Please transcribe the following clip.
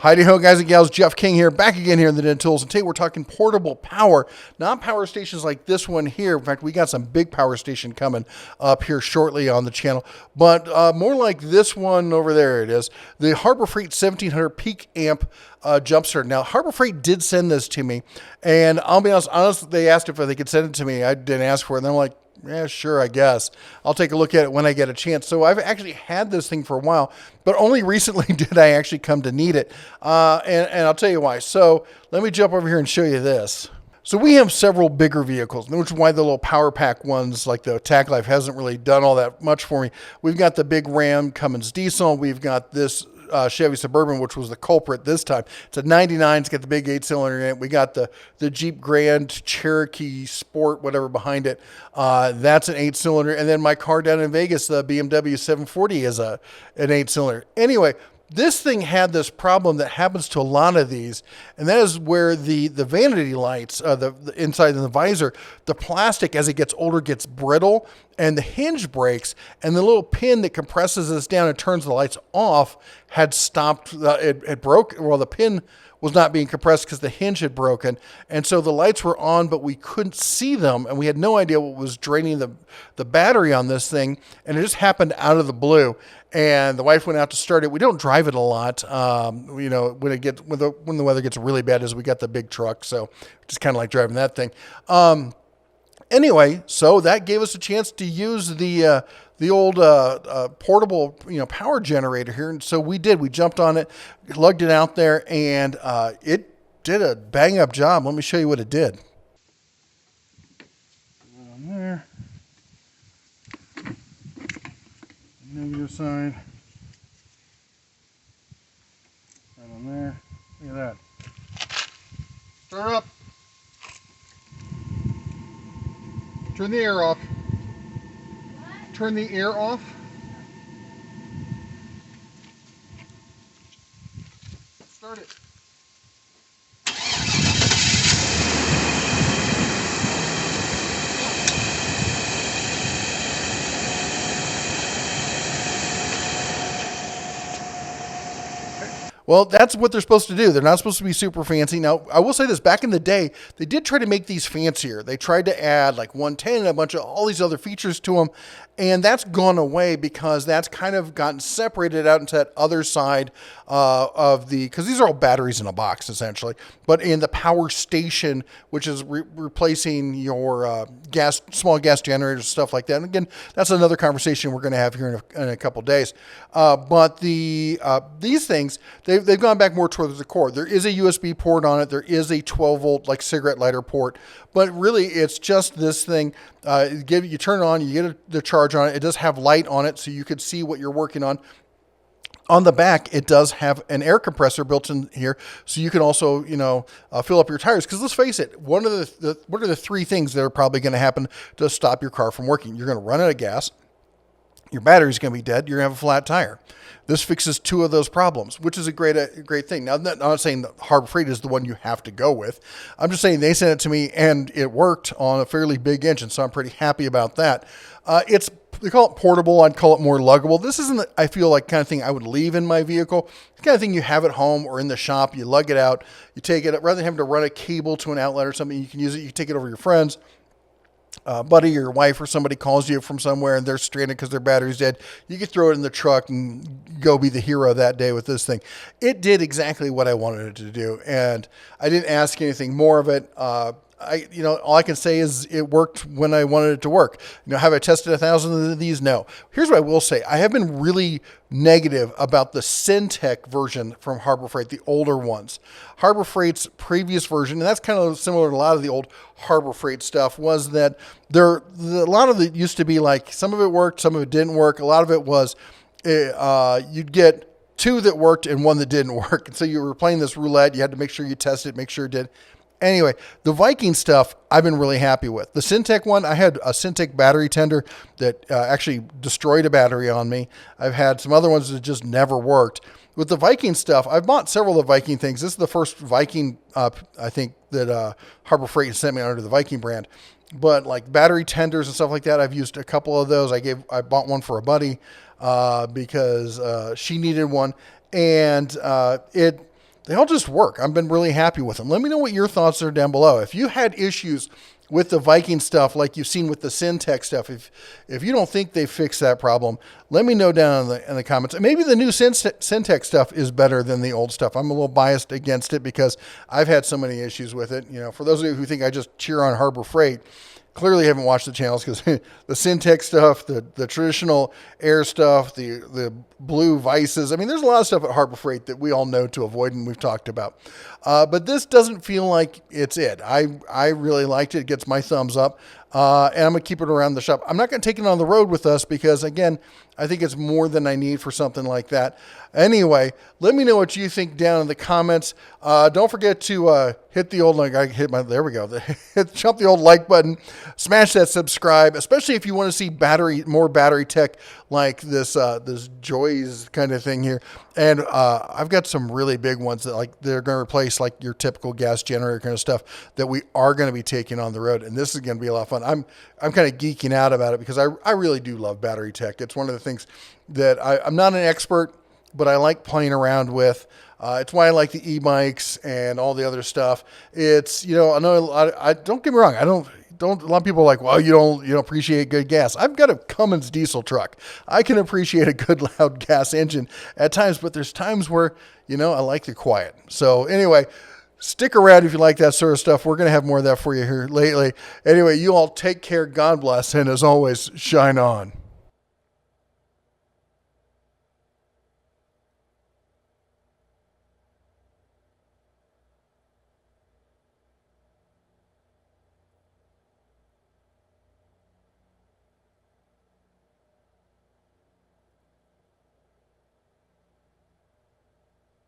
Hi-ho, guys and gals. Jeff King here, back again here in the Den Tools. And today we're talking portable power, not power stations like this one here. In fact, we got some big power station coming up here shortly on the channel, but more like this one over there. It is the Harbor Freight 1700 peak amp jump start. Now, Harbor Freight did send this to me, and I'll be honest, they asked if they could send it to me. I didn't ask for it, and I'm like, yeah, sure, I guess. I'll take a look at it when I get a chance. So I've actually had this thing for a while, but only recently did I actually come to need it. And I'll tell you why. So let me jump over here and show you this. So we have several bigger vehicles, which is why the little power pack ones like the Tac Life hasn't really done all that much for me. We've got the big Ram Cummins diesel. We've got this Chevy Suburban, which was the culprit this time. It's a 99. It's got the big 8-cylinder in it. We got the Jeep Grand Cherokee Sport, whatever, behind it. That's an 8-cylinder. And then my car down in Vegas, the BMW 740, is an 8-cylinder. Anyway, this thing had this problem that happens to a lot of these, and that is where the vanity lights, the inside of the visor, the plastic as it gets older gets brittle, and the hinge breaks, and the little pin that compresses this down and turns the lights off had stopped. It broke. Well, the pin was not being compressed because the hinge had broken, and so the lights were on, but we couldn't see them, and we had no idea what was draining the battery on this thing, and it just happened out of the blue. And the wife went out to start it. We don't drive it a lot, you know, when the weather gets really bad, as we got the big truck, so just kind of like driving that thing. Anyway, so that gave us a chance to use the old portable, power generator here, and so we did. We jumped on it, lugged it out there, and it did a bang up job. Let me show you what it did. On there. Negative side. Right on there. Look at that. Start up. Turn the air off. What? Turn the air off. Start it. Well, that's what they're supposed to do. They're not supposed to be super fancy. Now, I will say this. Back in the day, they did try to make these fancier. They tried to add like 110 and a bunch of all these other features to them. And that's gone away because that's kind of gotten separated out into that other side of because these are all batteries in a box, essentially. But in the power station, which is replacing your small gas generators, stuff like that. And again, that's another conversation we're going to have here in a couple days. But these things, they've gone back more towards the core. There is a USB port on it. There is a 12-volt like cigarette lighter port. But really, it's just this thing. You turn it on, you get the charge on it. It does have light on it, so you could see what you're working on. On the back, it does have an air compressor built in here, so you can also, fill up your tires. Because let's face it, what are the three things that are probably going to happen to stop your car from working? You're going to run out of gas. Your battery's going to be dead. You're going to have a flat tire. This fixes two of those problems, which is a great thing. Now, I'm not saying that Harbor Freight is the one you have to go with. I'm just saying they sent it to me, and it worked on a fairly big engine, so I'm pretty happy about that. They call it portable. I'd call it more luggable. This isn't, I feel like, kind of thing I would leave in my vehicle. It's the kind of thing you have at home or in the shop. You lug it out. You take it, rather than having to run a cable to an outlet or something, you can use it. You can take it over your friends. Buddy or your wife or somebody calls you from somewhere and they're stranded because their battery's dead. You can throw it in the truck and go be the hero that day with this thing. It did exactly what I wanted it to do, and I didn't ask anything more of it. All I can say is it worked when I wanted it to work. Have I tested 1,000 of these? No. Here's what I will say. I have been really negative about the Syntec version from Harbor Freight, the older ones. Harbor Freight's previous version, and that's kind of similar to a lot of the old Harbor Freight stuff, was that a lot of it used to be like some of it worked, some of it didn't work. A lot of it was you'd get two that worked and one that didn't work. And so you were playing this roulette. You had to make sure you tested it, make sure it did. Anyway, the Viking stuff I've been really happy with. The Syntec one, I had a Syntec battery tender that actually destroyed a battery on me. I've had some other ones that just never worked. With the Viking stuff, I've bought several of the Viking things. This is the first Viking, I think, that Harbor Freight sent me under the Viking brand. But like battery tenders and stuff like that, I've used a couple of those. I bought one for a buddy because she needed one. And they all just work. I've been really happy with them. Let me know what your thoughts are down below. If you had issues with the Viking stuff, like you've seen with the Syntec stuff, if you don't think they fixed that problem, let me know down in the comments. Maybe the new Syntec stuff is better than the old stuff. I'm a little biased against it because I've had so many issues with it. You know, for those of you who think I just cheer on Harbor Freight, clearly haven't watched the channels, because the Syntec stuff, the traditional air stuff, the blue vices. I mean, there's a lot of stuff at Harbor Freight that we all know to avoid and we've talked about. But this doesn't feel like it's it. I really liked it. It gets my thumbs up. And I'm going to keep it around the shop. I'm not going to take it on the road with us because, again, I think it's more than I need for something like that. Anyway, let me know what you think down in the comments. Don't forget to hit the old, there we go. Jump the old like button, smash that subscribe, especially if you want to see more battery tech like this Joys kind of thing here. And I've got some really big ones that they're going to replace like your typical gas generator kind of stuff that we are going to be taking on the road. And this is going to be a lot of fun. I'm kind of geeking out about it because I really do love battery tech. It's one of the things that I'm not an expert, but I like playing around with. It's why I like the e-bikes and all the other stuff. It's, you know, I know don't get me wrong. A lot of people are like, well, you don't appreciate good gas. I've got a Cummins diesel truck. I can appreciate a good loud gas engine at times, but there's times where, you know, I like the quiet. So anyway, stick around if you like that sort of stuff. We're going to have more of that for you here lately. Anyway, you all take care. God bless. And as always, shine on.